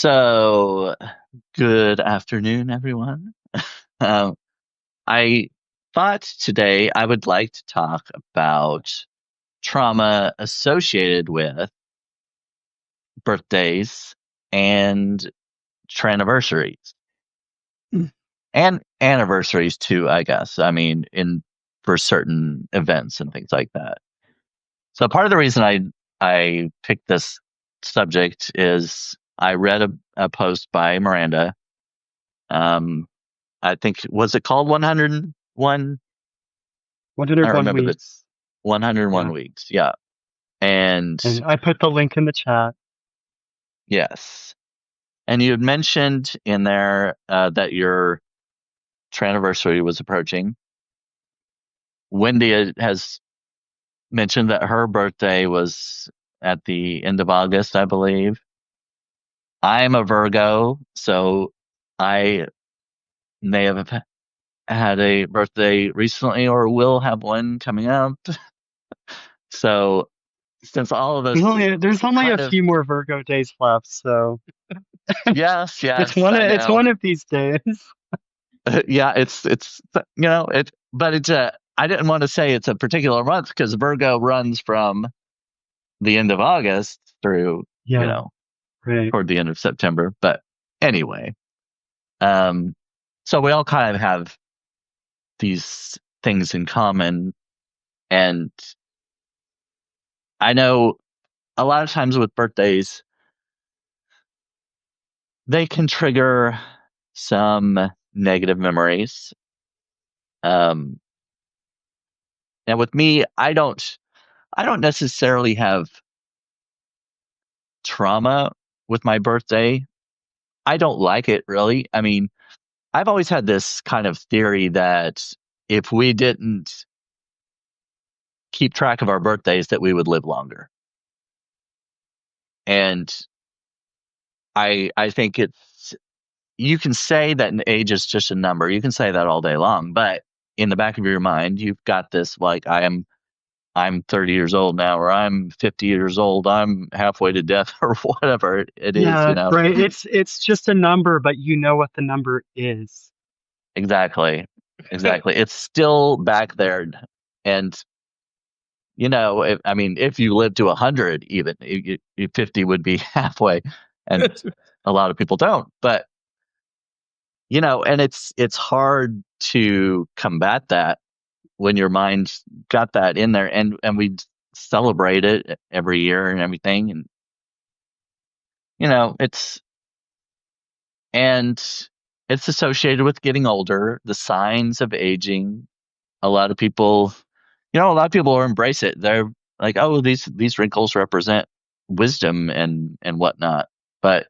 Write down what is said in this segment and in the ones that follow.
So, good afternoon, everyone. Um, I thought today I would like to talk about trauma associated with birthdays and anniversaries Mm. and anniversaries too, I guess. I mean, in for certain events and things like that. So part of the reason I picked this subject is I read a post by Miranda. Um, I think was it called 101? I don't 101 remember the weeks. 101 Yeah. weeks. Yeah. And And I put the link in the chat. yes. And you had mentioned in there that your anniversary was approaching. Wendy has mentioned that her birthday was at the end of August, I believe. I'm a Virgo, so I may have had a birthday recently or will have one coming up. So since all of us There's only a kind of few more Virgo days left, so yes, it's yes, one of, I it's know. one of these days. Yeah, it's it, but it's a. I didn't want to say it's a particular month because Virgo runs from the end of August through you Yeah, know right. toward the end of September. But anyway, um, so we all kind of have these things in common, and I know a lot of times with birthdays they can trigger some negative memories. Um, and with me, I don't necessarily have trauma with my birthday. I don't like it really. I mean, I've always had this kind of theory that if we didn't keep track of our birthdays, that we would live longer. And I think it's you can say that an age is just a number. You can say that all day long, but in the back of your mind, you've got this like I'm 30 years old now, or I'm 50 years old. I'm halfway to death, or whatever it is. Yeah, right. It's just a number, but you know what the number is. Exactly. Exactly. It's still back there. And, I mean, if you live to 100, even 50 would be halfway. And a lot of people don't. But, and it's hard to combat that when your mind's got that in there. And we celebrate it every year and everything. And, it's, and it's associated with getting older, the signs of aging. A lot of people a lot of people embrace it. They're like, oh, these wrinkles represent wisdom and whatnot. But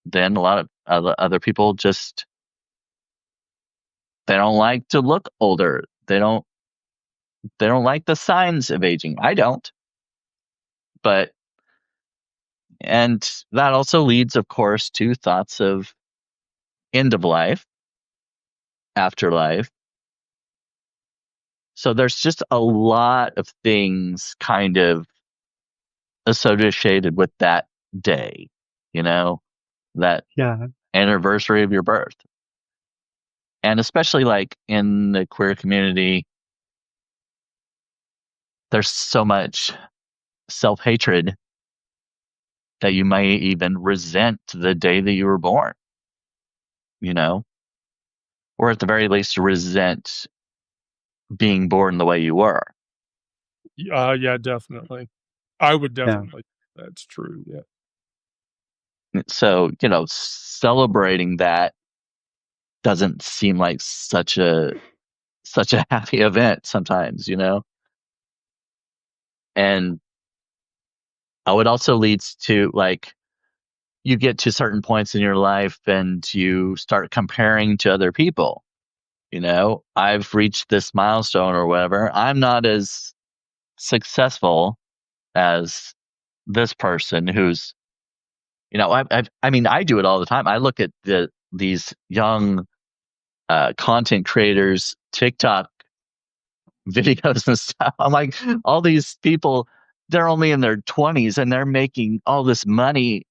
then a lot of other people just they don't like to look older. They don't like the signs of aging. I don't. But and that also leads, of course, to thoughts of end of life, afterlife. So there's just a lot of things kind of associated with that day, you know, that Yeah, anniversary of your birth. And especially like in the queer community, there's so much self hatred that you might even resent the day that you were born, you know, or at the very least, resent being born the way you were. Yeah, definitely. I would yeah. definitely. That's true. Yeah. So, celebrating that doesn't seem like such a happy event sometimes, and it also leads to like you get to certain points in your life and you start comparing to other people. I've reached this milestone or whatever. I'm not as successful as this person who's, I mean, I do it all the time. I look at these young content creators, TikTok videos and stuff. I'm like, all these people, they're only in their 20s and they're making all this money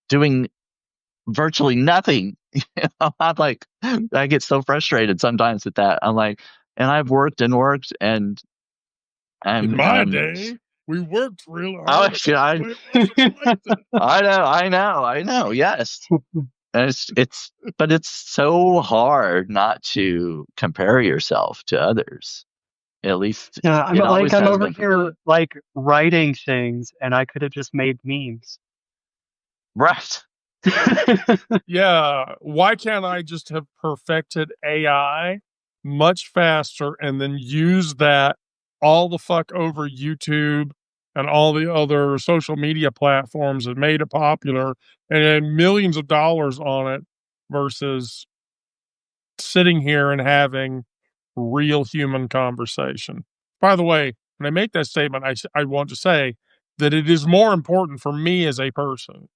doing virtually nothing. I'm like, I get so frustrated sometimes with that. I'm like, and I've worked and worked, and In I'm my day, we worked real oh, hard. yeah, I know, yes. And but it's so hard not to compare yourself to others. At least Yeah, it always I'm has over been for me. here like writing things, and I could have just made memes. Right. Yeah, why can't I just have perfected AI much faster and then use that all the fuck over YouTube and all the other social media platforms and made it popular and had millions of dollars on it versus sitting here and having real human conversation. By the way, when I make that statement, I want to say that it is more important for me as a person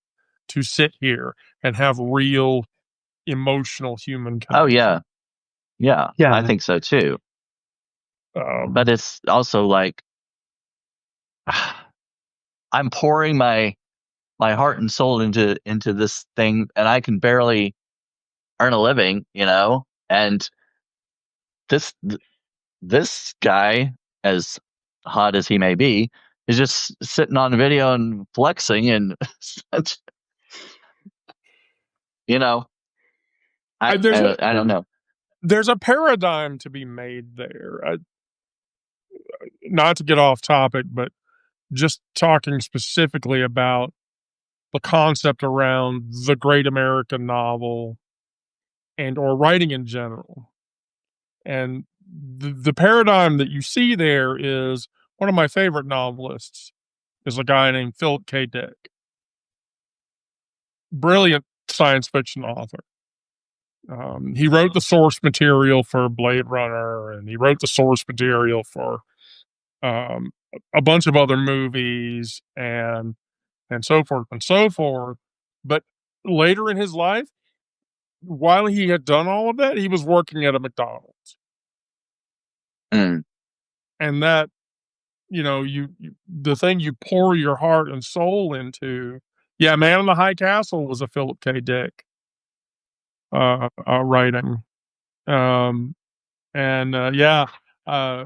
to sit here and have real emotional human Oh, connection. yeah. Yeah, I Yeah. think so too. But it's also like I'm pouring my heart and soul into this thing, and I can barely earn a living, and this this guy, as hot as he may be, is just sitting on video and flexing, and you know I, there's a I don't know. there's a paradigm to be made there. Not to get off topic, but just talking specifically about the concept around the great American novel and or writing in general. And the paradigm that you see there is one of my favorite novelists is a guy named Philip K. Dick. Brilliant science fiction author. He wrote the source material for Blade Runner, and he wrote the source material for um, a bunch of other movies, and so forth and so forth. But later in his life, while he had done all of that, he was working at a McDonald's, Mm, and that you the thing you pour your heart and soul into. Yeah, Man in the High Castle was a Philip K. Dick writing. Um, and yeah, uh,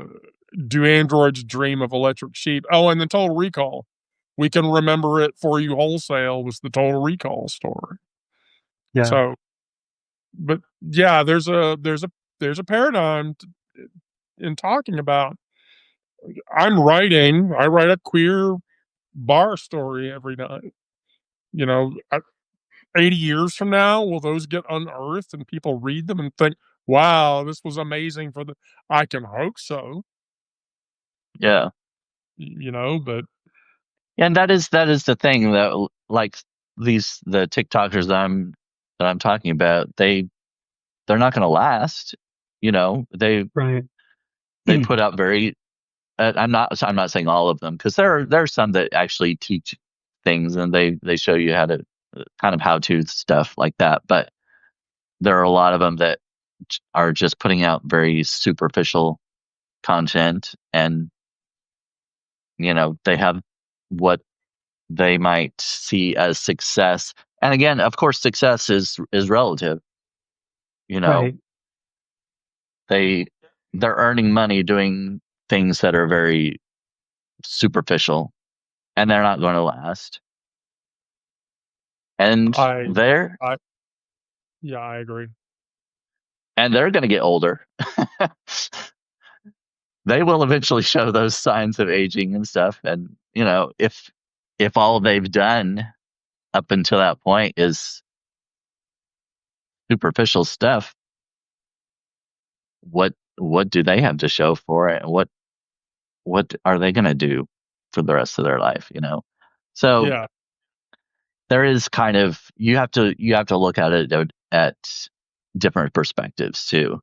do androids dream of electric sheep? Oh, and the Total Recall. We can remember it for you wholesale was the Total Recall story. Yeah. So, but yeah, there's a paradigm in talking about. I write a queer bar story every night. You know, 80 years from now, will those get unearthed and people read them and think, "Wow, this was amazing for the." I can hope so. yeah. But And that is the thing that like the TikTokers that I'm talking about, they're not going to last. Right. They put out very I'm not saying all of them, because there are some that actually teach things, and they show you how to kind of how to stuff like that, but there are a lot of them that are just putting out very superficial content, and they have what they might see as success. And again, of course, success is relative. You know, Right. they they're earning money doing things that are very superficial, and they're not going to last. And I they're I yeah, I agree. going to get older. They will eventually show those signs of aging and stuff. And if all they've done up until that point is superficial stuff, what do they have to show for it? What are they going to do for the rest of their life? So Yeah, there is kind of you have to look at it at different perspectives too.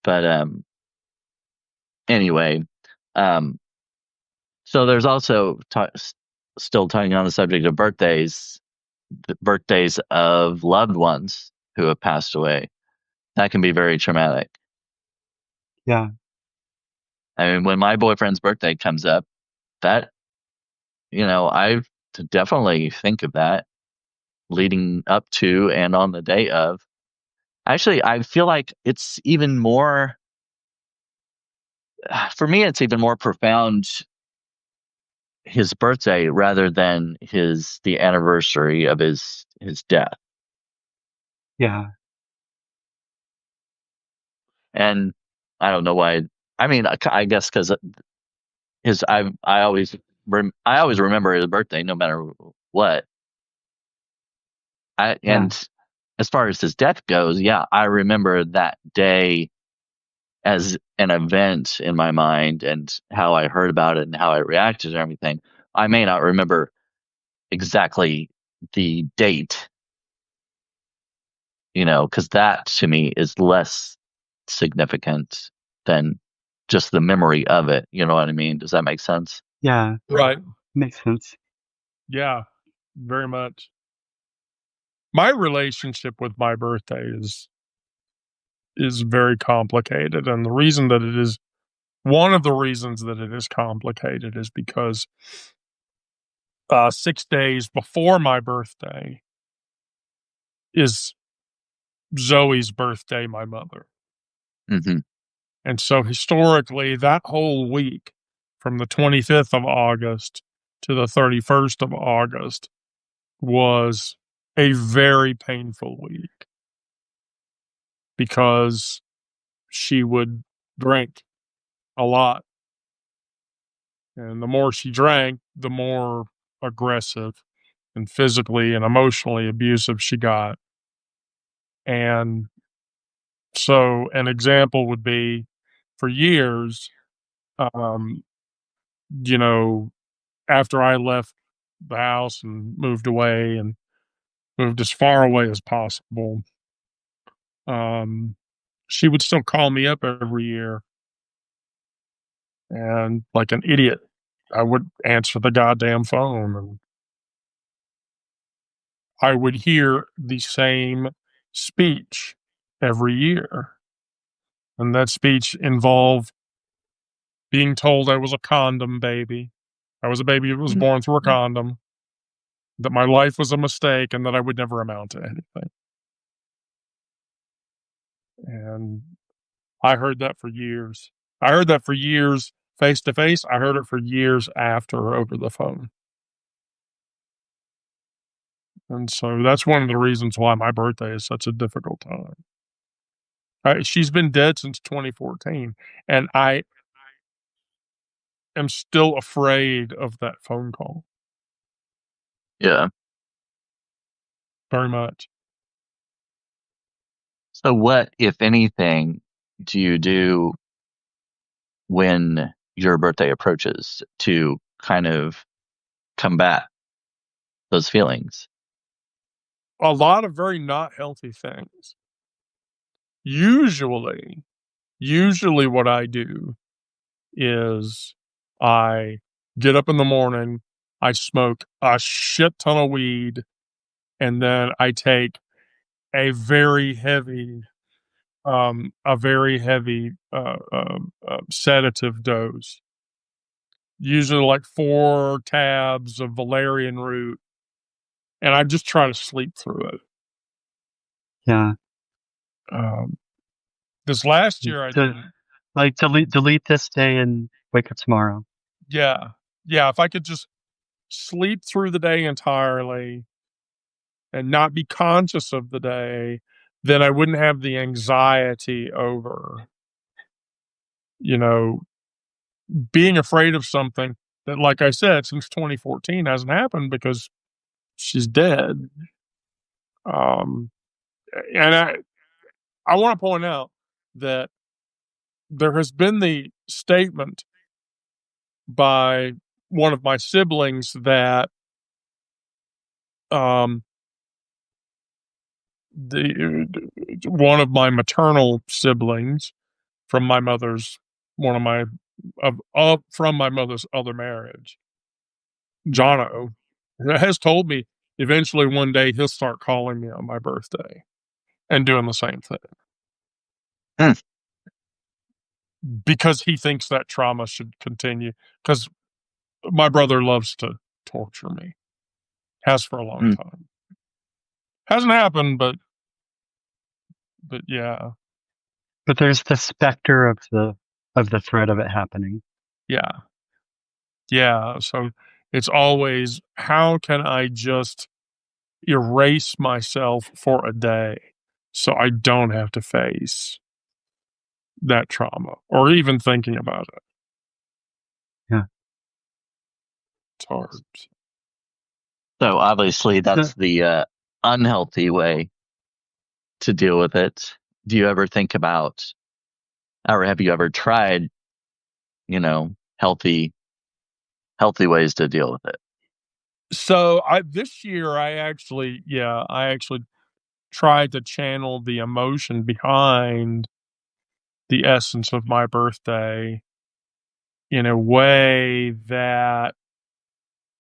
But anyway, um, so there's also still talking on the subject of birthdays, the birthdays of loved ones who have passed away. That can be very traumatic. Yeah. I mean, when my boyfriend's birthday comes up, that I've to definitely think of that leading up to and on the day of. Actually, I feel like it's even more, for me, it's even more profound his birthday rather than the anniversary of his death. Yeah. And I don't know why. I mean, I guess because I always I always remember his birthday no matter what. Yeah. And as far as his death goes, yeah, I remember that day as an event in my mind and how I heard about it and how I reacted and everything. I may not remember exactly the date, because that to me is less significant than just the memory of it. You know what I mean? Does that make sense? Yeah. Right. Makes sense. Yeah, very much. My relationship with my birthday is very complicated, and the reason that it is one of the reasons that it is complicated is because 6 days before my birthday is Zoe's birthday, my mother. Hmm. And so historically, that whole week from the 25th of August to the 31st of August was a very painful week because she would drink a lot. And the more she drank, the more aggressive and physically and emotionally abusive she got. And so, an example would be for years, um, you know, after I left the house and moved away and moved as far away as possible, um, she would still call me up every year. And like an idiot, I would answer the goddamn phone and I would hear the same speech every year. And that speech involved being told I was a condom baby. I was a baby who was born through a condom, that my life was a mistake, and that I would never amount to anything. And I heard that for years. I heard that for years face to face. I heard it for years after over the phone. And so that's one of the reasons why my birthday is such a difficult time. She's been dead since 2014, and I am still afraid of that phone call Yeah. very much. So what, if anything, do you do when your birthday approaches to kind of combat those feelings? A lot of very not healthy things. Usually, usually what I do is I get up in the morning, I smoke a shit ton of weed, and then I take a very heavy, sedative dose. Usually like 4 tabs of valerian root, and I just try to sleep through it. Yeah. Um, this last year I To didn't. like delete this day and wake up tomorrow. Yeah. Yeah, if I could just sleep through the day entirely and not be conscious of the day, then I wouldn't have the anxiety over, you know, being afraid of something that, like I said, since 2014 hasn't happened because she's dead. Um, and I want to point out that there has been the statement by one of my siblings that um, the one of my maternal siblings from my mother's one of my from my mother's other marriage, Jono, has told me eventually one day he'll start calling me on my birthday and doing the same thing Hmm. because he thinks that trauma should continue because my brother loves to torture me. Has for a long time. Hasn't happened, but yeah. But there's the specter of the threat of it happening. Yeah. Yeah. So it's always, how can I just erase myself for a day so I don't have to face that trauma or even thinking about it? Yeah. It's hard. So obviously that's the unhealthy way to deal with it. Do you ever think about, or have you ever tried, healthy ways to deal with it? So this year I actually tried to channel the emotion behind the essence of my birthday in a way that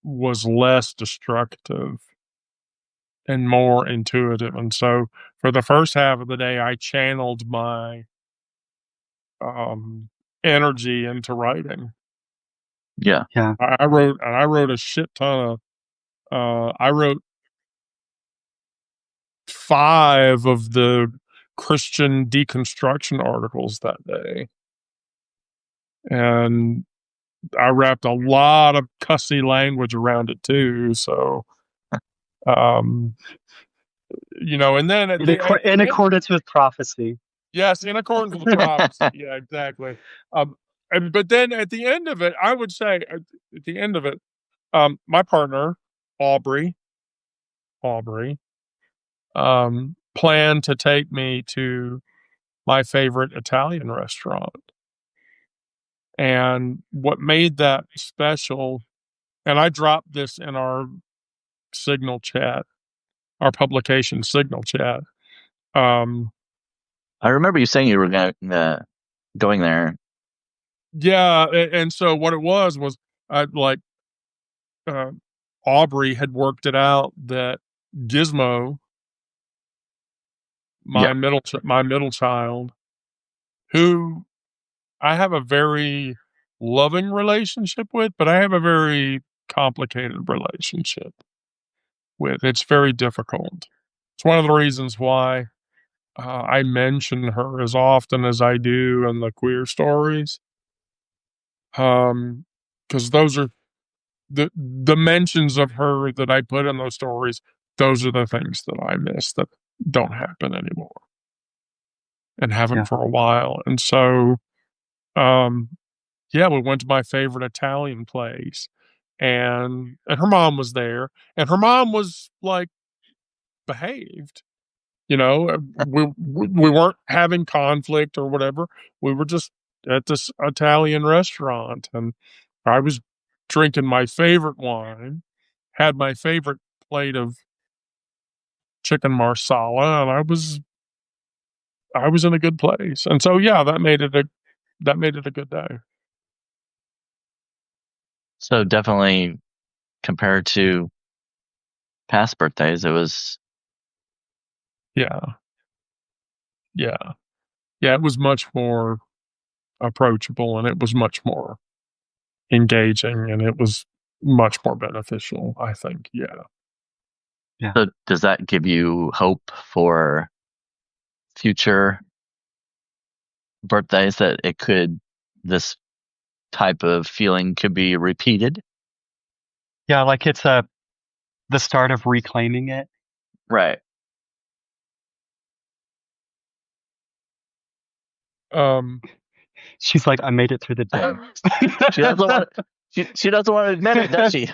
was less destructive and more intuitive. And so for the first half of the day, I channeled my energy into writing. Yeah. Yeah. I wrote a shit ton of I wrote 5 of the Christian deconstruction articles that day. And I wrapped a lot of cussy language around it too. So, um, and then In accordance with prophecy. yes, in accordance with the prophecy. Yeah, exactly. But then at the end of it, I would say at the end of it, my partner, Aubrey, planned to take me to my favorite Italian restaurant. And what made that special, and I dropped this in our Signal chat, our publication Signal chat. I remember you saying you were going there. Yeah, and so what it was like uh, Aubrey had worked it out that Gizmo, Yeah. my middle child, who I have a very loving relationship with, but I have a very complicated relationship with. It's very difficult. It's one of the reasons why I mention her as often as I do in the queer stories, because those are the mentions of her that I put in those stories. Those are the things that I miss that don't happen anymore and haven't for a while. And so, yeah, we went to my favorite Italian place, and her mom was there, and her mom was like behaved. We weren't having conflict or whatever. We were just at this Italian restaurant, and I was drinking my favorite wine, had my favorite plate of chicken marsala, and I was in a good place. And so, yeah, that made it a good day. So definitely compared to past birthdays, it was. Yeah. Yeah. Yeah, it was much more approachable, and it was much more engaging, and it was much more beneficial, I think. Yeah. So does that give you hope for future birthdays that this type of feeling could be repeated? Yeah, like it's the start of reclaiming it. Right. She's like, I made it through the day. She doesn't want. She doesn't want to admit it, does she?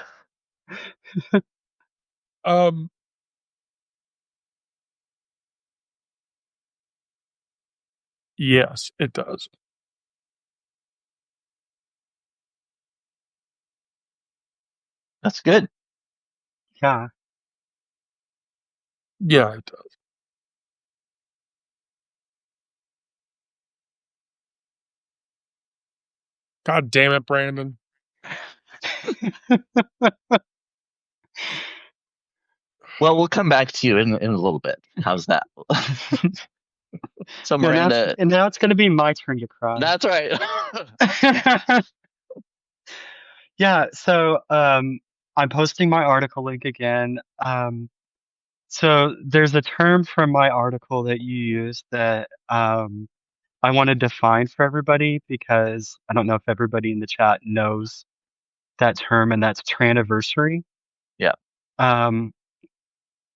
Yes, it does. That's good. Yeah. Yeah, it does. God damn it, Brandon. Well, we'll come back to you in a little bit. How's that? So Miranda, and now it's going to be my turn to cry. That's right. Yeah. So, I'm posting my article link again. So there's a term from my article that you use that I want to define for everybody because I don't know if everybody in the chat knows that term, and that's tranniversary. Yeah. Um,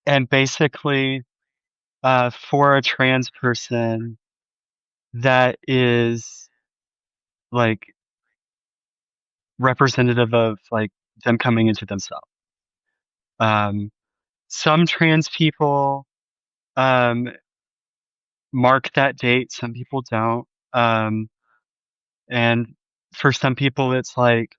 and basically, for a trans person, that is like representative of like them coming into themselves. Some trans people um, mark that date, some people don't. And for some people, it's like,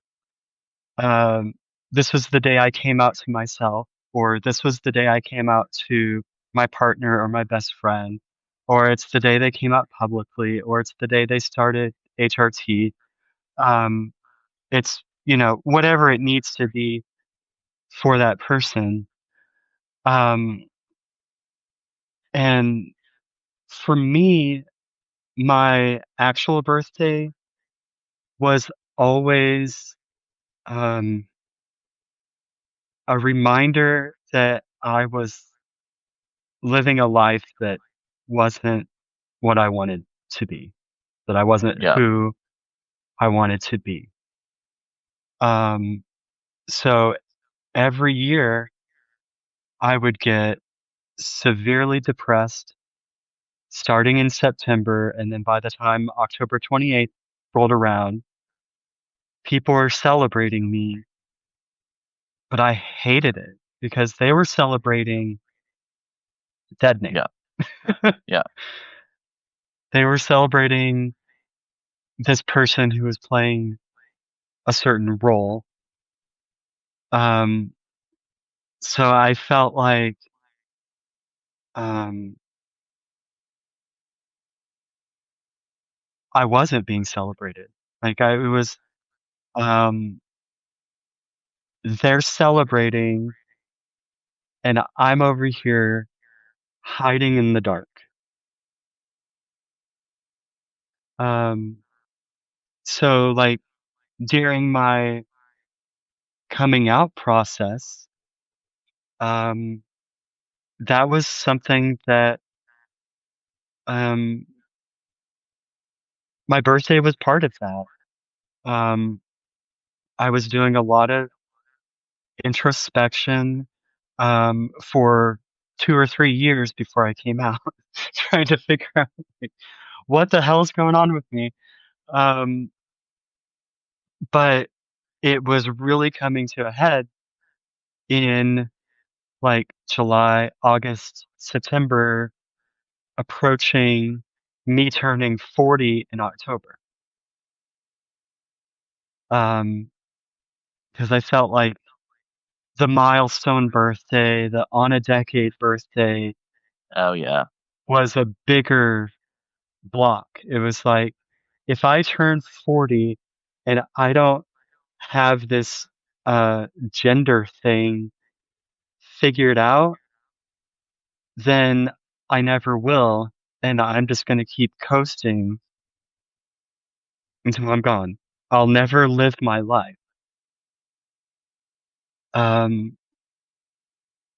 um, this was the day I came out to myself, or this was the day I came out to my partner or my best friend, or it's the day they came out publicly, or it's the day they started HRT. Um, it's, whatever it needs to be for that person. Um, and for me, my actual birthday was always um, a reminder that I was living a life that wasn't what I wanted to be, that I wasn't Yeah. who I wanted to be. Um, so every year I would get severely depressed starting in September. And then by the time October 28th rolled around, people were celebrating me, but I hated it because they were celebrating deadening. Yeah. Yeah. They were celebrating this person who was playing a certain role. Um, so I felt like um, I wasn't being celebrated. Like it was, um, they're celebrating, and I'm over here hiding in the dark. Um, so like during my coming out process, um, that was something that um, my birthday was part of that. Um, I was doing a lot of introspection for 2 or 3 years before I came out, trying to figure out like, what the hell's going on with me. Um, but it was really coming to a head in like July, August, September, approaching me turning 40 in October. Because I felt like the milestone birthday, the on a decade birthday Oh yeah. was a bigger block. It was like, if I turn 40 and I don't have this gender thing figured out, then I never will. And I'm just going to keep coasting until I'm gone. I'll never live my life. Um,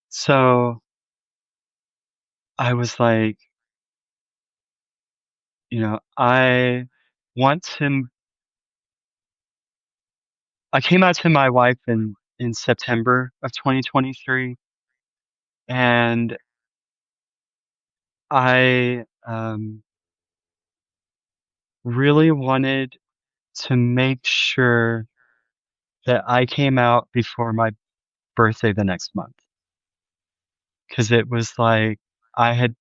so I was like, I want to, I came out to my wife in September of 2023, and I really wanted to make sure that I came out before my birthday the next month. Because it was like I had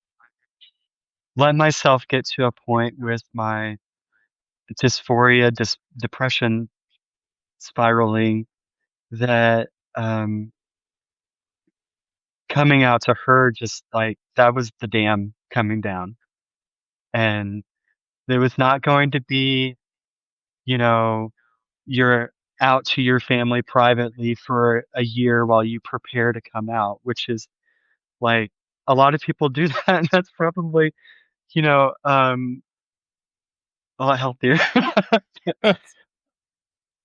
let myself get to a point with my dysphoria, depression spiraling that coming out to her just like that was the dam coming down. And there was not going to be, you know, you're out to your family privately for a year while you prepare to come out, which is like a lot of people do that, and that's probably, you know, um, a lot healthier.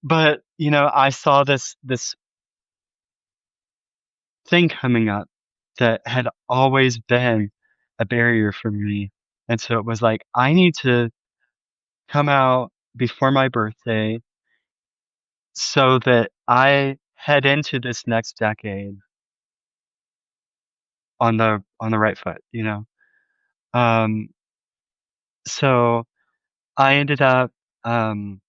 But, I saw this thing coming up that had always been a barrier for me. And so it was like, I need to come out before my birthday so that I head into this next decade on the right foot, you know? Um, so I ended up, um,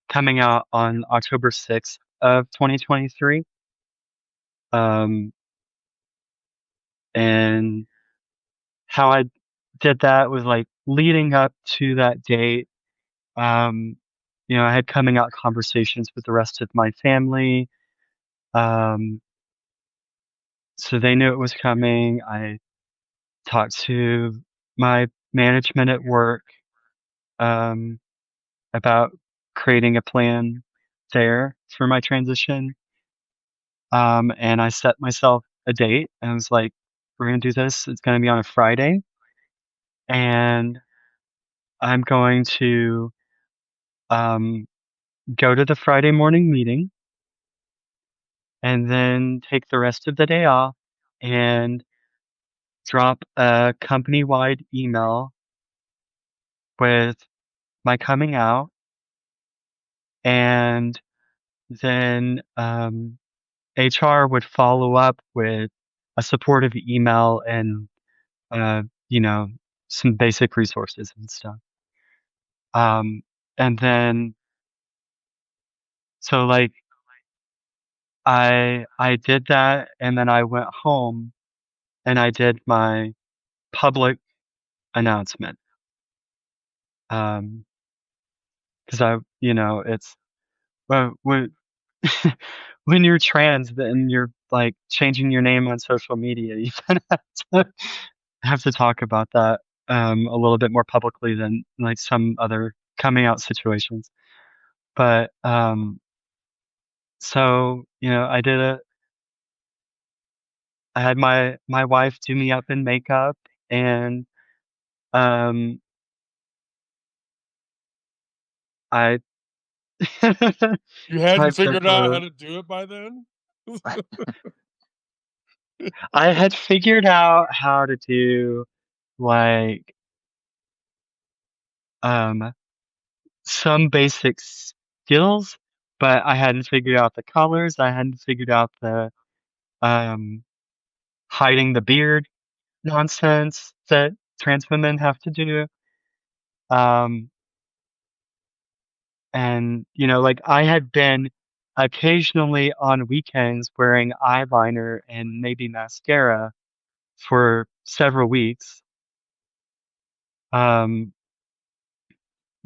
coming out on October 6th of 2023. Um, and how I did that was like leading up to that date. Um, I had coming out conversations with the rest of my family. Um, so they knew it was coming. I talked to my management at work, um, about creating a plan there for my transition. And I set myself a date and I was like, we're going to do this. It's going to be on a Friday. And I'm going to, um, go to the Friday morning meeting and then take the rest of the day off and drop a company-wide email with my coming out, and then, HR would follow up with a supportive email and, uh, you know, some basic resources and stuff. Um, and then so, like, I did that, and then I went home and I did my public announcement. Um, 'Cause it's well, when you're trans, then you're, like, changing your name on social media, you kinda have to talk about that, a little bit more publicly than, like, some other coming out situations. But, so, I had my wife do me up in makeup, and, um, I You hadn't typed up figured out how a to do it by then? I had figured out how to do, like, um, some basic skills, but I hadn't figured out the colors, I hadn't figured out the, um, hiding the beard nonsense that trans women have to do. Um, and, like, I had been occasionally on weekends wearing eyeliner and maybe mascara for several weeks. Um,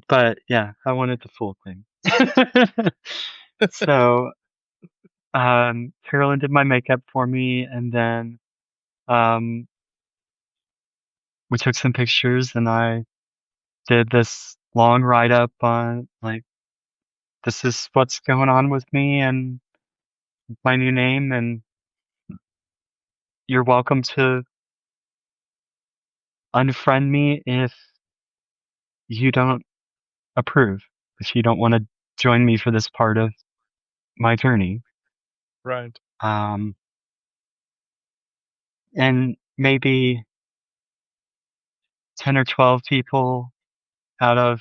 but yeah, I wanted the full thing. So, Carolyn did my makeup for me, and then, um, we took some pictures, and I did this long write up on, like, this is what's going on with me and my new name, and you're welcome to unfriend me if you don't approve, if you don't want to join me for this part of my journey. Right. Um, and maybe 10 or 12 people out of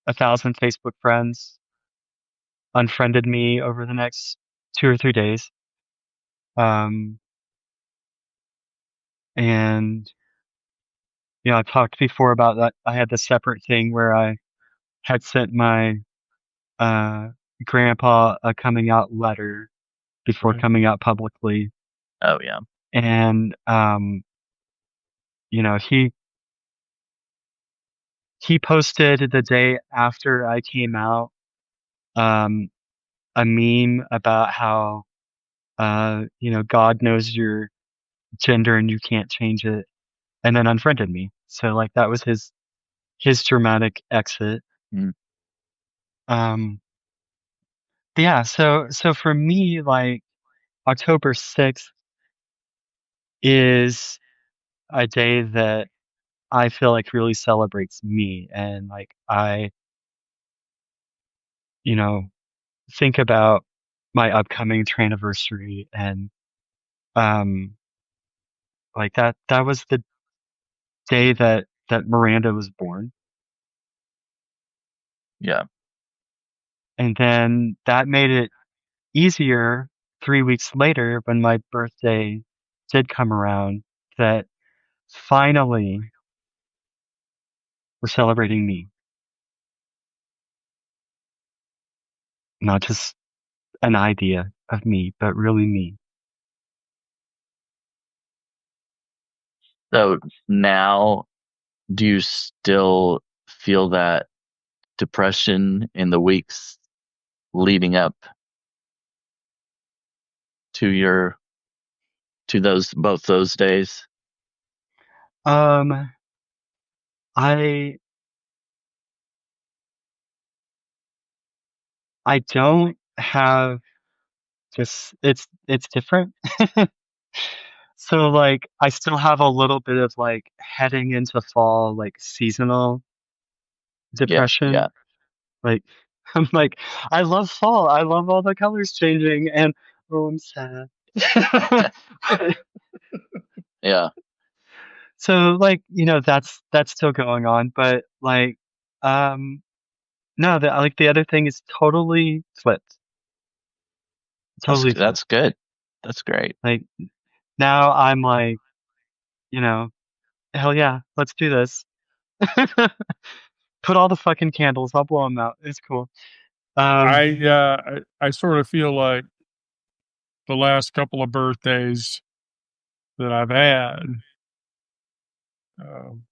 1,000 Facebook friends unfriended me over the next 2 or 3 days. Um, and I talked before about that. I had this separate thing where I had sent my uh, grandpa a coming out letter before Right. coming out publicly, Oh, yeah. and you know, he posted the day after I came out, um, a meme about how God knows your gender and you can't change it, and then unfriended me. So like that was his dramatic exit. Mm. Um, but yeah, so for me, like October 6th is a day that I feel like really celebrates me, and like I, you know, think about my upcoming anniversary and Like that was the day that Miranda was born. Yeah. And then that made it easier 3 weeks later when my birthday did come around that finally we're celebrating me. Not just an idea of me, but really me. So now, do you still feel that depression in the weeks leading up to both those days? Um, I don't have just it's different. So like I still have a little bit of like heading into fall like seasonal Yeah, yeah. depression. Like I'm like I love fall. I love all the colors changing and oh I'm sad. Yeah. So like, that's still going on, but like um no, the other thing is totally flipped. Totally flipped. That's good. That's great. Like now I'm like, you know, hell yeah, let's do this. Put all the fucking candles. I'll blow them out. It's cool. Um, I sort of feel like the last couple of birthdays that I've had, um,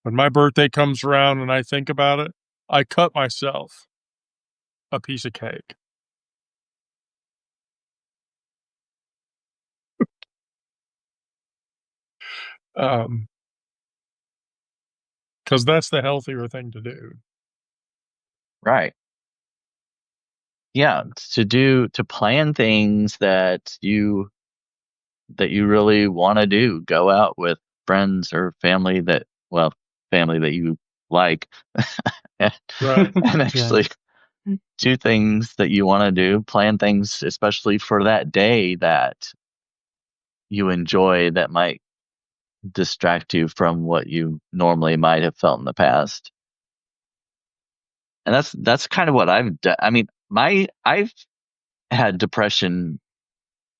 when my birthday comes around and I think about it, I cut myself a piece of cake. Um, because that's the healthier thing to do. Right. Yeah, to plan things that you really want to do. Go out with friends or family that you like, and, Right. and yeah, actually do things that you want to do. Plan things, especially for that day that you enjoy, that might distract you from what you normally might have felt in the past. And that's kind of what I've done. I mean, I've had depression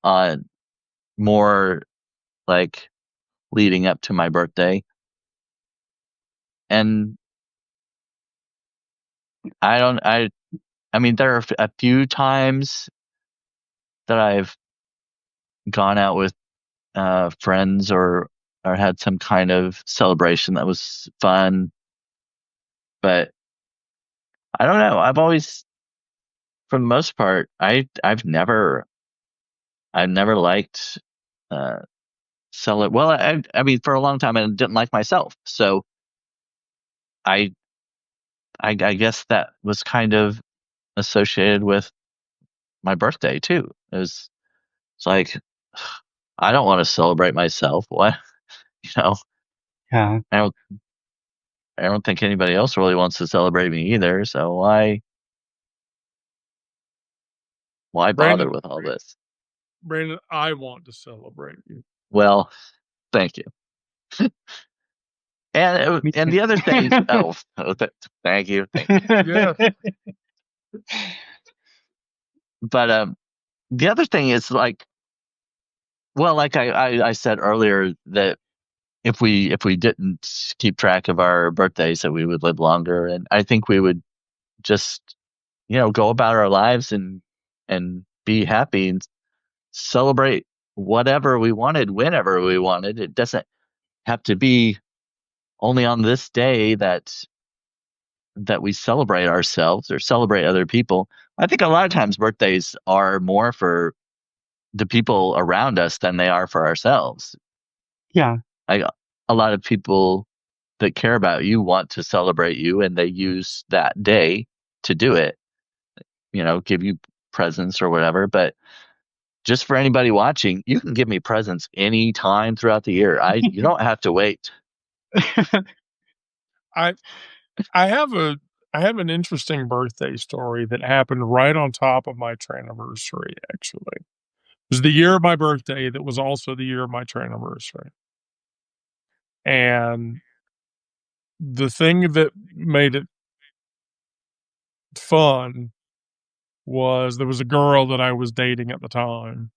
on more like leading up to my birthday. And I don't, I mean, there are a few times that I've gone out with friends or had some kind of celebration that was fun, but I don't know. I've always, for the most part, I've never liked uh, well, I mean, for a long time, I didn't like myself, so I, I guess that was kind of associated with my birthday too. It's like I don't want to celebrate myself. What you know, yeah, I don't I don't think anybody else really wants to celebrate me either. So why bother Brandon, with all this? Brandon, I want to celebrate you. Well, thank you. me And too. the other thing, thank you, thank you. Yeah. But the other thing is like, well, like I said earlier that if we didn't keep track of our birthdays, that we would live longer, and I think we would just go about our lives and be happy and celebrate whatever we wanted whenever we wanted. It doesn't have to be only on this day that we celebrate ourselves or celebrate other people. I think a lot of times birthdays are more for the people around us than they are for ourselves. yeah, I A lot of people that care about you want to celebrate you, and they use that day to do it. Give you presents or whatever. But just for anybody watching, you can give me presents any time throughout the year. You don't have to wait. I I have a I have an interesting birthday story that happened right on top of my anniversary, actually. was the year of my birthday that was also the year of my anniversary. And the thing that made it fun was there was a girl that I was dating at the time.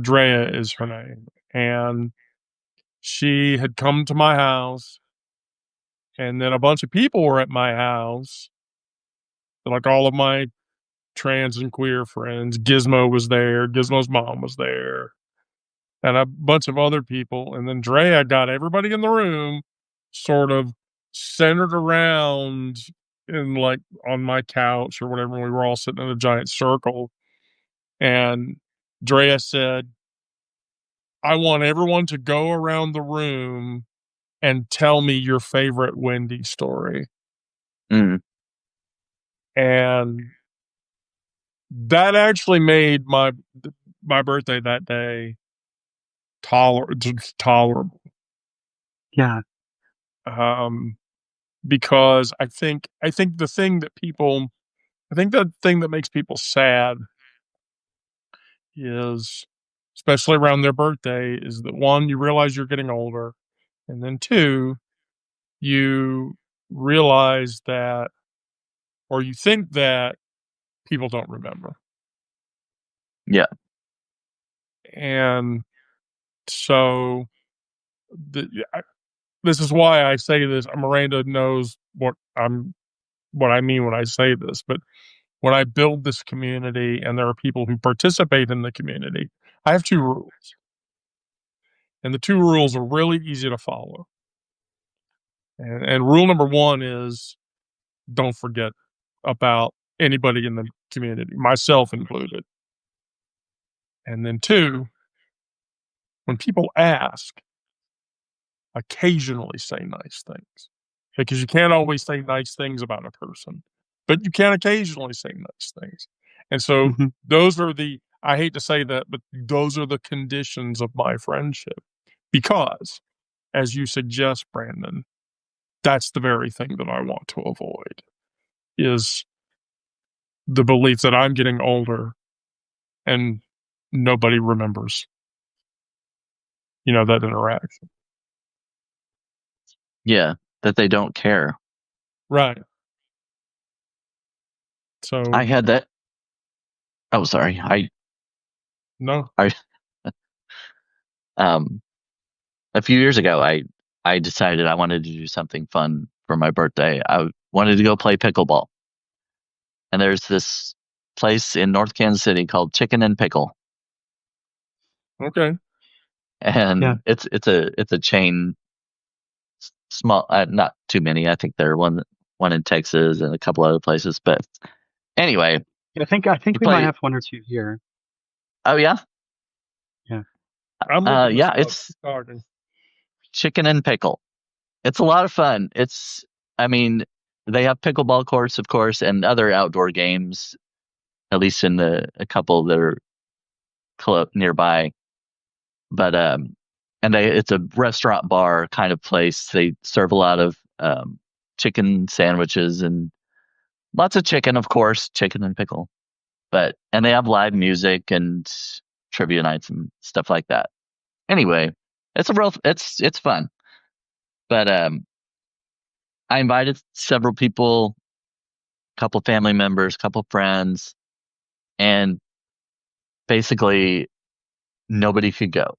Drea is her name. And she had come to my house, and then a bunch of people were at my house, like all of my trans and queer friends. Gizmo was there, Gizmo's mom was there, and a bunch of other people. And then Drea got everybody in the room sort of centered around in like on my couch or whatever. We were all sitting in a giant circle. And Drea said, I want everyone to go around the room and tell me your favorite Wendy story. Mm. And that actually made my birthday that day tolerable. Yeah. Because I think the thing that makes people sad is, especially around their birthday, is that one, you realize you're getting older, and then two, you realize that, or you think that people don't remember. Yeah. And so this is why I say this. Miranda knows what I mean when I say this, but when I build this community and there are people who participate in the community, I have two rules. And the two rules are really easy to follow. And rule number one is don't forget about anybody in the community, myself included. And then two, when people ask, occasionally say nice things, because you can't always say nice things about a person, but you can occasionally say nice things. And so Mhm. those are I hate to say that, but those are the conditions of my friendship. Because, as you suggest, Brandon, that's the very thing that I want to avoid, is the belief that I'm getting older and nobody remembers, that interaction. Yeah. That they don't care. Right. So I had that. Oh, sorry. no. I, a few years ago, I decided I wanted to do something fun for my birthday. I wanted to go play pickleball. And there's this place in North Kansas City called Chicken and Pickle. Okay. Yeah. And it's a chain, small, not too many. I think there are one in Texas and a couple other places. But anyway, I think you we might play. have one or two here. Oh yeah, Yeah. I'm looking this yeah. up. It's Talking. Chicken and Pickle. It's a lot of fun. I mean, they have pickleball courts, of course, and other outdoor games. At least in a couple that are nearby. But and it's a restaurant bar kind of place. They serve a lot of chicken sandwiches and lots of chicken, of course, chicken and pickle. And they have live music and trivia nights and stuff like that. Anyway, it's fun. But I invited several people, couple family members, couple friends, and basically nobody could go.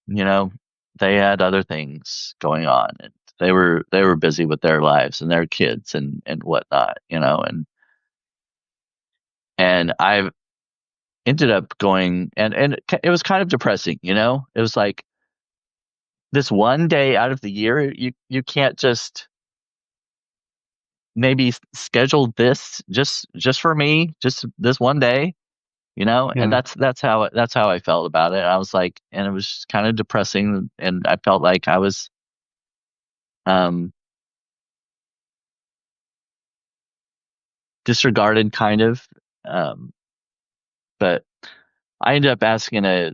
They had other things going on, and they were busy with their lives and their kids and whatnot, and I ended up going, and it was kind of depressing. It was like this one day out of the year, you can't just maybe schedule this just for me, just this one day, and Yeah. that's how I felt about it. I was like, and it was kind of depressing, and I felt like I was um disregarded, kind of. Um, but I ended up asking a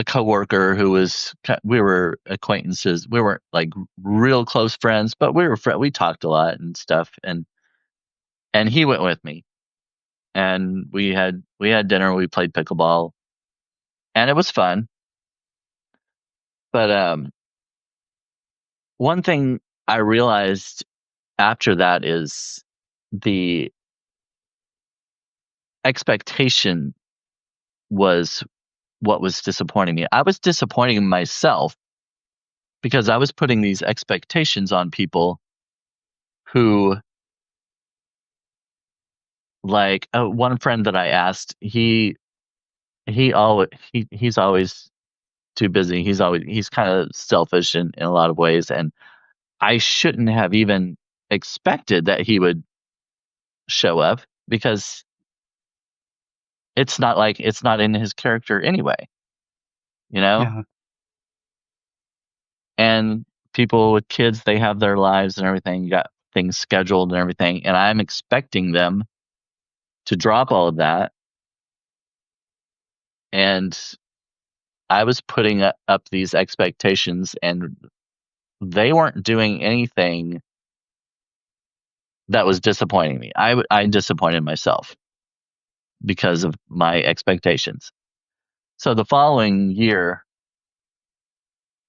coworker who we were acquaintances. We weren't like real close friends, but we talked a lot and stuff. And he went with me. and we had dinner. We played pickleball, and it was fun. But one thing I realized after that is the expectation was what was disappointing me. I was disappointing in myself because I was putting these expectations on people who, like, one friend that I asked, he's always too busy. He's kind of selfish in a lot of ways, and I shouldn't have even expected that he would show up because it's not in his character anyway, you know? Yeah. And people with kids, they have their lives and everything, got things scheduled and everything, and I'm expecting them to drop all of that. And I was putting up these expectations, and they weren't doing anything that was disappointing me. I disappointed myself because of my expectations. So the following year,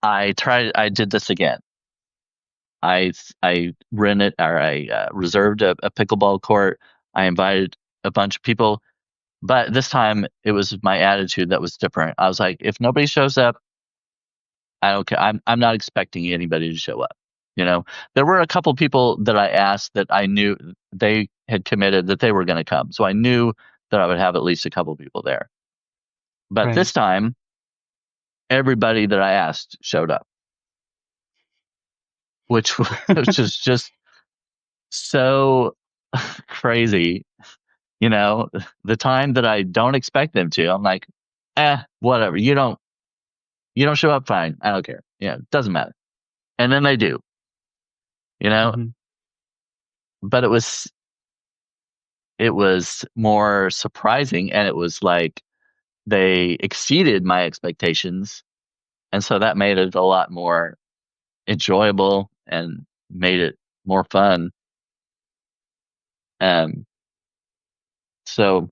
I did this again. I rented, or I reserved a pickleball court. I invited a bunch of people, but this time it was my attitude that was different. I was like, if nobody shows up, I don't care. I'm not expecting anybody to show up. You know, there were a couple people that I asked that I knew they had committed that they were going to come, so I knew that I would have at least a couple people there. But Right. this time, everybody that I asked showed up, which was just so crazy. You know, the time that I don't expect them to, I'm like, whatever. You don't show up, fine. I don't care. Yeah, it doesn't matter. And then they do, you know. Mhm. But it was more surprising, and it was like they exceeded my expectations, and so that made it a lot more enjoyable and made it more fun. Um, so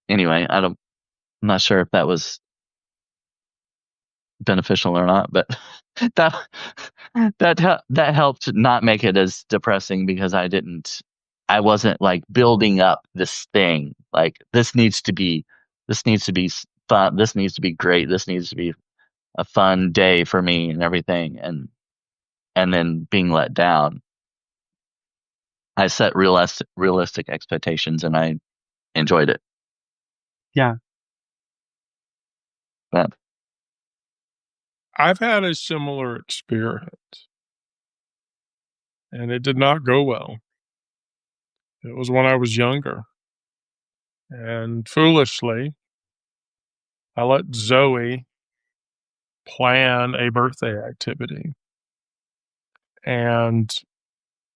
anyway, I'm not sure if that was beneficial or not, but that that helped not make it as depressing because I wasn't like building up this thing like this needs to be fun, this needs to be great, this needs to be a fun day for me and everything, and then being let down. I set realistic expectations, and I enjoyed it. Yeah. But I've had a similar experience, and it did not go well. It was when I was younger, and foolishly, I let Zoe plan a birthday activity, and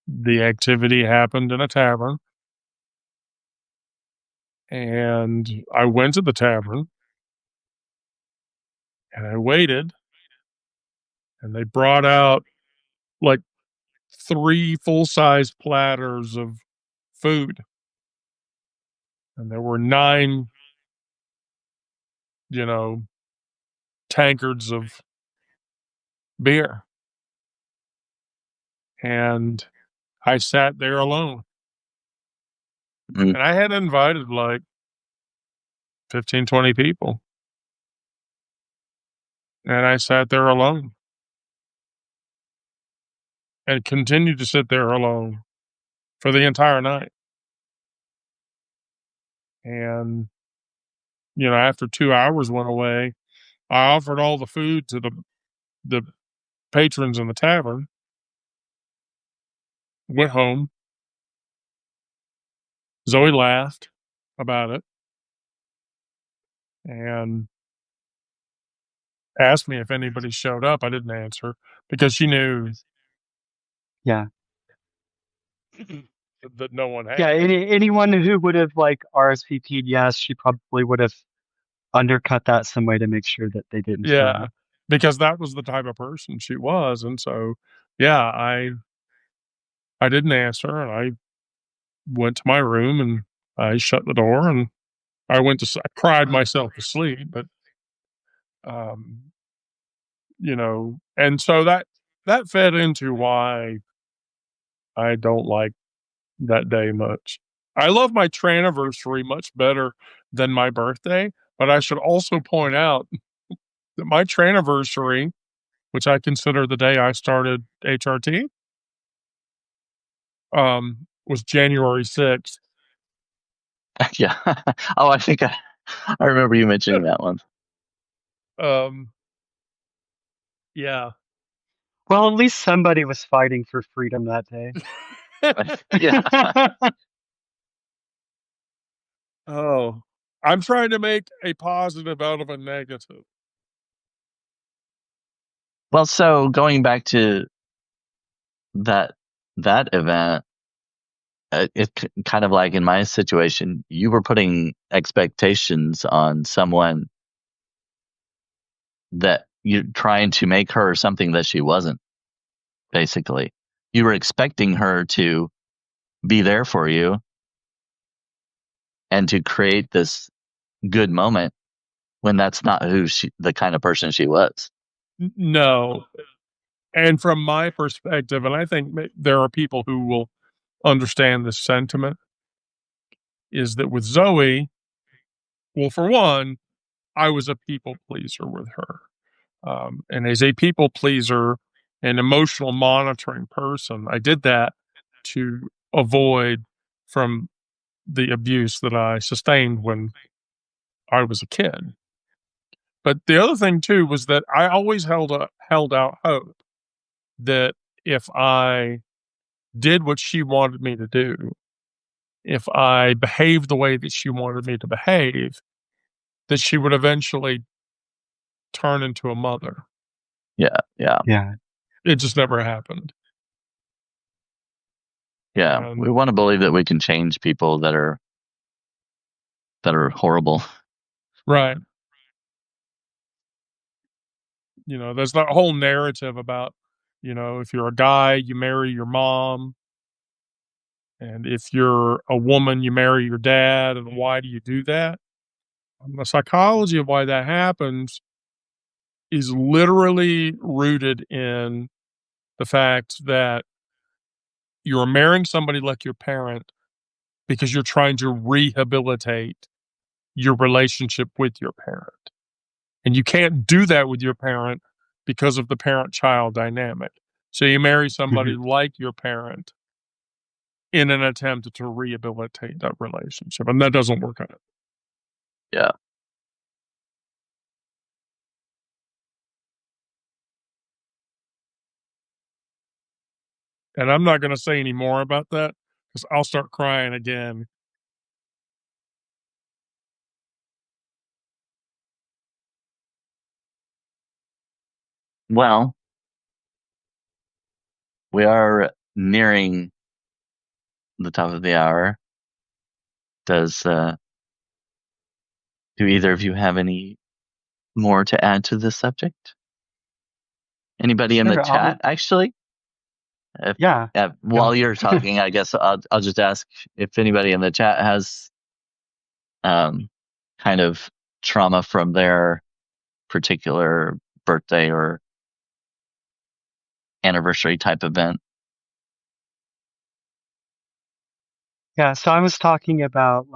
the activity happened in a tavern, and I went to the tavern, and I waited, and they brought out, like, 3 full-size platters of food, and there were 9, you know, tankards of beer, and I sat there alone, mm, and I had invited, like, 15, 20 people, and I sat there alone and continued to sit there alone for the entire night, and, after 2 hours went away, I offered all the food to the patrons in the tavern, went home. Zoe laughed about it and asked me if anybody showed up. I didn't answer because she knew Yeah. that no one Yeah. had. Anyone who would have like RSVP'd, yes, she probably would have undercut that some way to make sure that they didn't show Yeah, up. because that was the type of person she was, and so, yeah, I didn't answer, and I went to my room and I shut the door and I went to. I cried myself to sleep, but um, and so that fed into why I don't like that day much. I love my Traniversary much better than my birthday, but I should also point out that my Traniversary, which I consider the day I started HRT, was January 6th. Yeah. Oh, I think I remember you mentioning that one. Um, yeah. Well, at least somebody was fighting for freedom that day. Yeah. Oh, I'm trying to make a positive out of a negative. Well, so going back to that event, kind of like in my situation, you were putting expectations on someone that you're trying to make her something that she wasn't, basically. You were expecting her to be there for you and to create this good moment when that's not the kind of person she was. No. And from my perspective, and I think there are people who will understand this sentiment, is that with Zoe, well, for one, I was a people pleaser with her. And as a people pleaser, an emotional monitoring person, I did that to avoid from the abuse that I sustained when I was a kid. But the other thing too was that I always held out hope that if I did what she wanted me to do, if I behaved the way that she wanted me to behave, that she would eventually turn into a mother. Yeah, yeah, Yeah. It just never happened. yeah. And We want to believe that we can change people that are horrible. right. There's that whole narrative about, if you're a guy, you marry your mom. And if you're a woman, you marry your dad. And why do you do that? The psychology of why that happens is literally rooted in the fact that you're marrying somebody like your parent because you're trying to rehabilitate your relationship with your parent. And you can't do that with your parent because of the parent child dynamic. So you marry somebody Mhm. like your parent in an attempt to rehabilitate that relationship. And that doesn't work out. Yeah. And I'm not going to say any more about that because I'll start crying again. Well, we are nearing the top of the hour. Does do either of you have any more to add to this subject? Anybody in the Sure. chat, actually? If, Yeah. while Go. you're talking, I guess I'll just ask if anybody in the chat has kind of trauma from their particular birthday or anniversary type event. Yeah. So I was talking about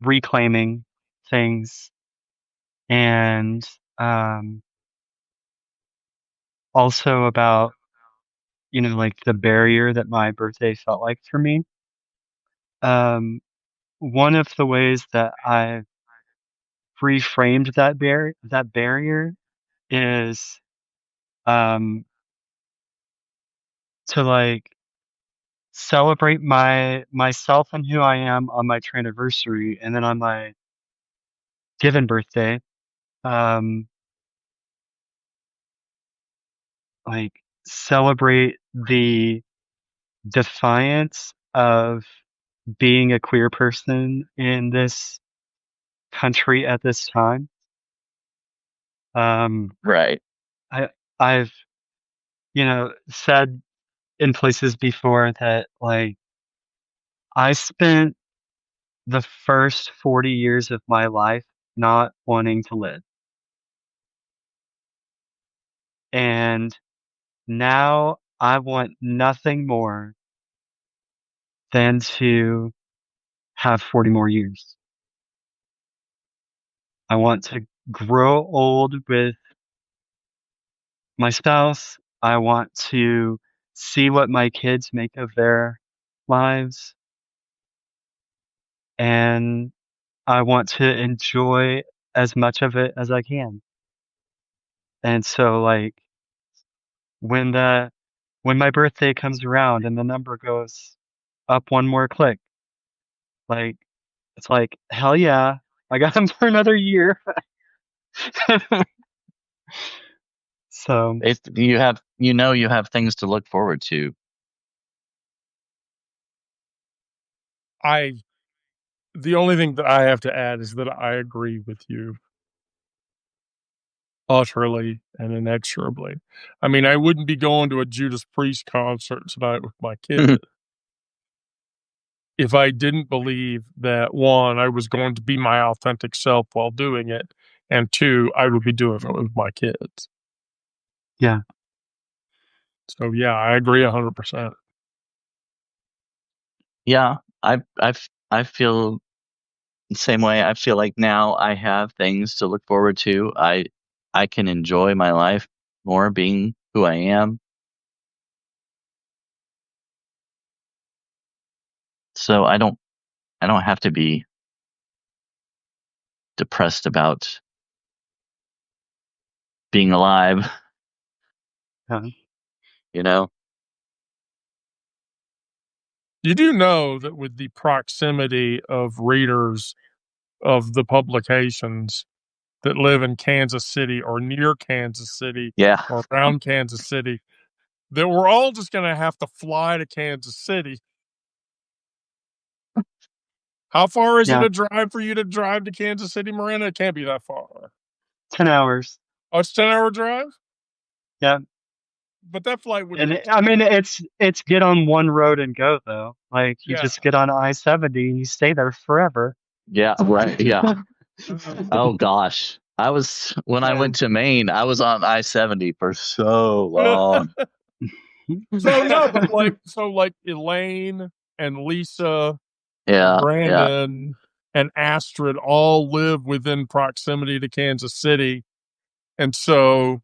reclaiming things and um, also about, the barrier that my birthday felt like for me. One of the ways that I reframed that barrier is um, to celebrate myself and who I am on my anniversary, and then on my given birthday, um, like celebrate the defiance of being a queer person in this country at this time. Um, Right. I I've said in places before that I spent the first 40 years of my life not wanting to live. And now I want nothing more than to have 40 more years. I want to grow old with my spouse. I want to see what my kids make of their lives. And I want to enjoy as much of it as I can. And so, like, when the when my birthday comes around and the number goes up one more click, like, it's like, hell yeah, I got them for another year. So, If you have, you have things to look forward to. The only thing that I have to add is that I agree with you utterly and inexorably. I mean, I wouldn't be going to a Judas Priest concert tonight with my kid if I didn't believe that, one, I was going to be my authentic self while doing it, and two, I would be doing it with my kids. yeah. So yeah, I agree 100%. Yeah, I feel the same way. I feel like now I have things to look forward to. I can enjoy my life more being who I am. So I don't have to be depressed about being alive, Yeah. you know? You do know that with the proximity of readers of the publications that live in Kansas City or near Kansas City Yeah. or around Kansas City, that we're all just going to have to fly to Kansas City. How far is it Yeah. a drive for you to drive to Kansas City, Miranda? It can't be that far. 10 hours. Oh, it's a 10-hour drive? Yeah. But that flight would And be I mean, it's get on one road and go though. Like you yeah. just get on I-70 and you stay there forever. Yeah, right. Yeah. Um, Oh gosh. When I went to Maine, I was on I-70 for so long. so no, but like Elaine and Lisa and Yeah, yeah. Brandon and Astrid all live within proximity to Kansas City. And so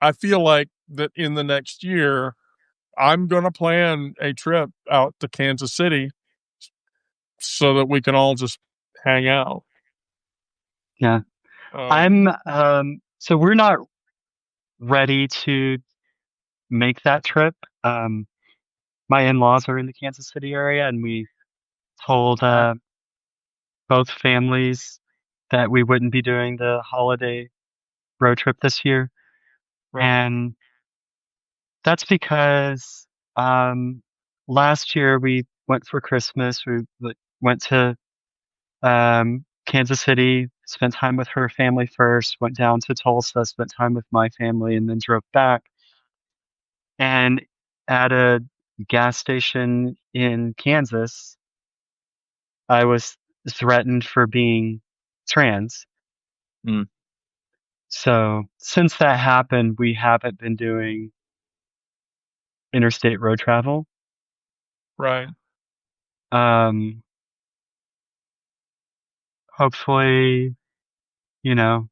I feel like that in the next year, I'm going to plan a trip out to Kansas City so that we can all just hang out. Yeah. So we're not ready to make that trip. My in-laws are in the Kansas City area and we told Uh, both families that we wouldn't be doing the holiday road trip this year. right, And that's because last year we went for Christmas. Went to Kansas City, spent time with her family first, went down to Tulsa, spent time with my family, and then drove back. And at a gas station in Kansas, I was threatened for being trans. mm, So since that happened, we haven't been doing interstate road travel. right. Um, hopefully, you know,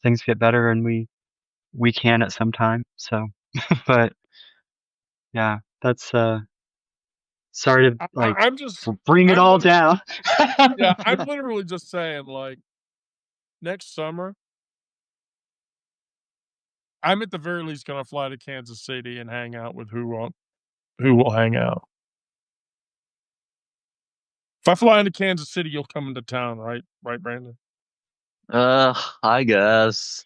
things get better and we can at some time. So, but yeah, that's sorry to like I'm just, bring it I'm all literally, down. yeah, I'm literally just saying, like, next summer, I'm at the very least going to fly to Kansas City and hang out with who will hang out. If I fly into Kansas City, you'll come into town, right? Right, Brandon? I guess.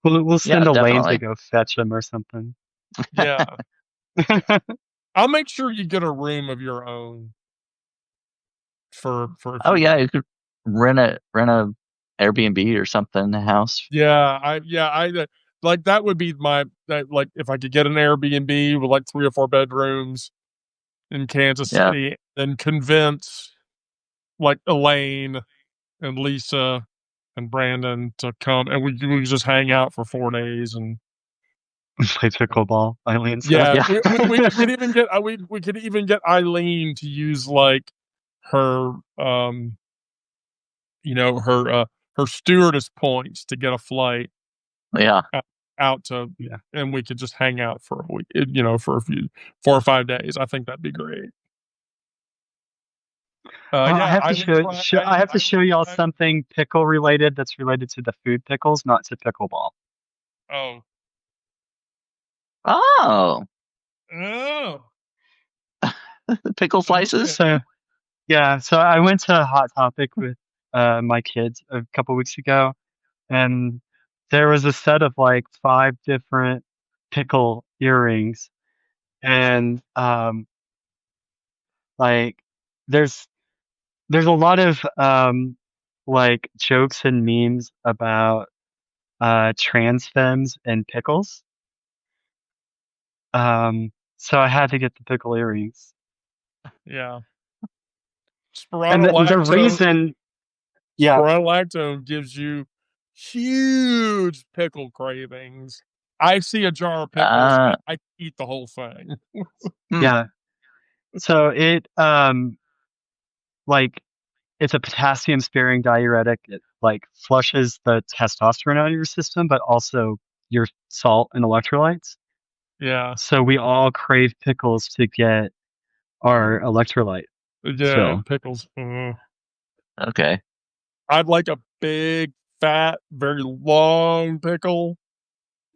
We'll Yeah, send Elaine to definitely. go fetch him or something. Yeah. I'll make sure you get a room of your own for a Oh few yeah, nights. you could rent a Airbnb or something, a house. Yeah, I like that would be like if I could get an Airbnb with like 3 or 4 bedrooms in Kansas Yeah. City, then convince like Elaine and Lisa and Brandon to come, and we could just hang out for 4 days and Play pickleball, Eileen said. yeah, Yeah. we could even get we could even get Eileen to use like her her stewardess points to get a flight Yeah. out to, Yeah. and we could just hang out for a week, for a few 4 or 5 days. I think that'd be great. I have to I have to show y'all Eileen- something pickle related that's related to the food pickles, not to pickleball. Oh, Oh, oh, pickle slices. So yeah, so I went to Hot Topic with my kids a couple weeks ago, and there was a set of like 5 different pickle earrings, and like there's there's a lot of like jokes and memes about trans femmes and pickles. So I had to get the pickle earrings. yeah. And the reason, yeah, Spironolactone gives you huge pickle cravings. I see a jar of pickles, I eat the whole thing. yeah. So it like it's a potassium sparing diuretic. It like flushes the testosterone out of your system, but also your salt and electrolytes. Yeah, So we all crave pickles to get our electrolyte yeah, fill. and pickles. Okay. I'd like a big, fat, very long pickle,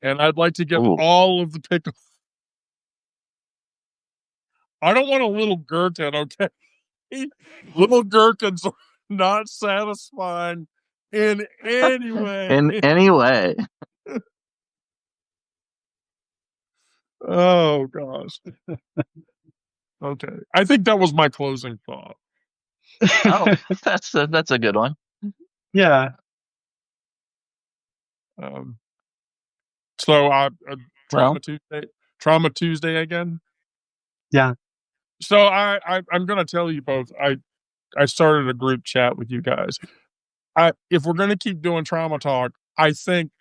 and I'd like to get Ooh. all of the pickles. I don't want a little gherkin, okay? Little gherkins are not satisfying in any way. In any way. Oh gosh. Okay. I think that was my closing thought. Oh, that's a good one. Yeah. So Well, Trauma Tuesday again. Yeah. So I'm gonna tell you both. I started a group chat with you guys. If we're gonna keep doing trauma talk, I think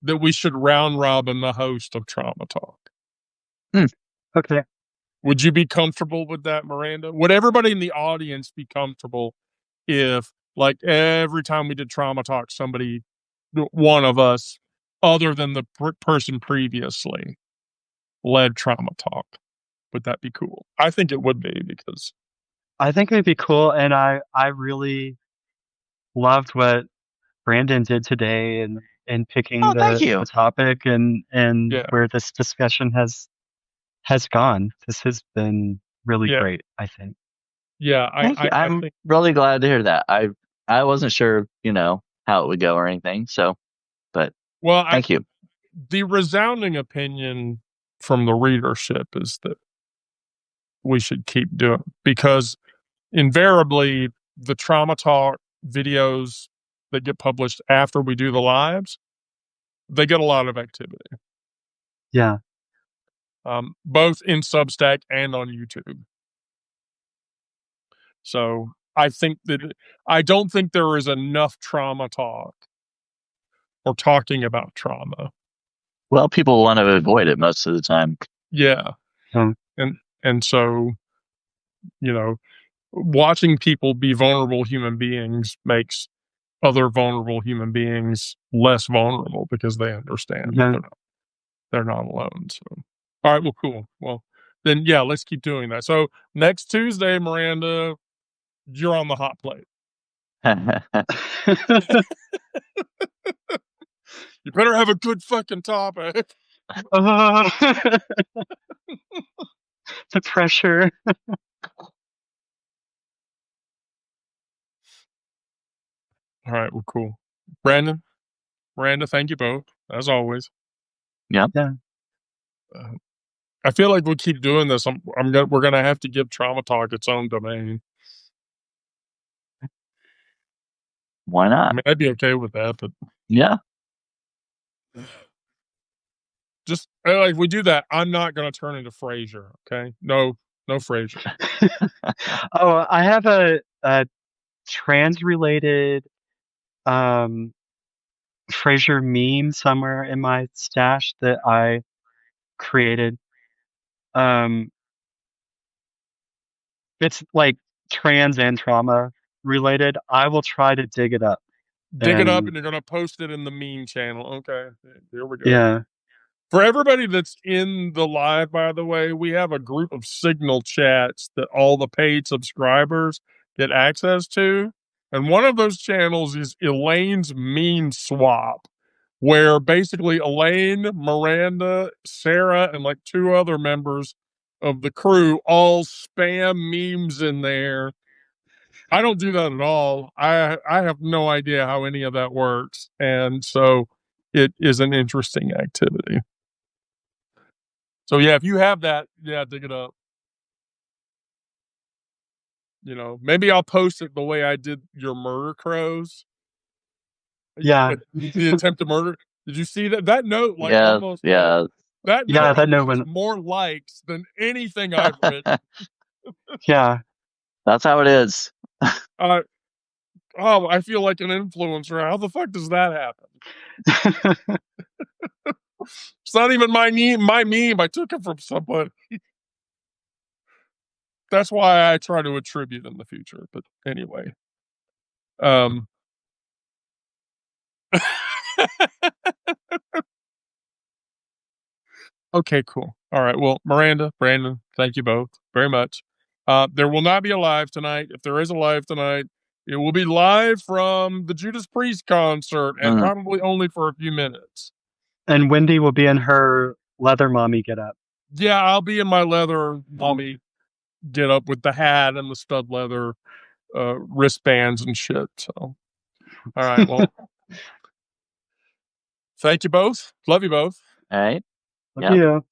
that we should round robin the host of trauma talk. Okay. Would you be comfortable with that, Miranda? Would everybody in the audience be comfortable if, like, every time we did trauma talk, one of us, other than the person previously, led trauma talk? Would that be cool? I think it would be because I think it'd be cool, and I really loved what Brandon did today and picking oh, thank the you. topic and yeah, where this discussion has gone. This has been really yeah, great, I think. yeah. Thank you. I I'm think. really glad to hear that. I wasn't sure, how it would go or anything. So, but Well, thank you. the resounding opinion from the readership is that we should keep doing, because invariably the trauma talk videos that get published after we do the lives, they get a lot of activity, Yeah. both in Substack and on YouTube. So I don't think there is enough trauma talk or talking about trauma. Well, people want to avoid it most of the time. Yeah. Um, And so, watching people be vulnerable human beings makes other vulnerable human beings less vulnerable because they understand that yeah. they're not alone. So, all right, well, cool. Well, then, yeah, let's keep doing that. So next Tuesday, Miranda, you're on the hot plate. You better have a good fucking topic. The pressure. All right, well, cool. Brandon, Miranda, thank you both as always. Yeah. Yeah. I feel like we'll keep doing this. We're gonna have to give Trauma Talk its own domain. Why I not? mean, I'd be okay with that, but Yeah. Just like we do that, I'm not going to turn into Frasier. Okay, no Frasier. Oh, I have a trans related Frasier meme somewhere in my stash that I created. Um, it's like trans and trauma related. I will try to dig it up. Dig it up, And and you're going to post it in the meme channel. Okay, here we go. yeah, For everybody that's in the live, by the way, we have a group of Signal chats that all the paid subscribers get access to. And one of those channels is Elaine's Meme Swap, where basically Elaine, Miranda, Sarah, and like 2 other members of the crew all spam memes in there. I don't do that at all. I have no idea how any of that works. And so it is an interesting activity. So yeah, if you have that, yeah, dig it up. You know, maybe I'll post it the way I did your murder crows. yeah, The attempt to murder. Did you see that? That note, like Yeah, almost yeah. that yeah. note That no has one. more likes than anything I've written. Yeah, That's how it is. Oh, I feel like an influencer. How the fuck does that happen? It's not even my meme. I took it from somebody. That's why I try to attribute in the future. But anyway, okay, cool. All right. Well, Miranda, Brandon, thank you both very much. There will not be a live tonight. If there is a live tonight, it will be live from the Judas Priest concert and probably only for a few minutes. and Wendy will be in her leather mommy get up. Yeah, I'll be in my leather mommy get up with the hat and the stud leather wristbands and shit. So, all right. Well, thank you both. Love you both. All right. Love Yep. you.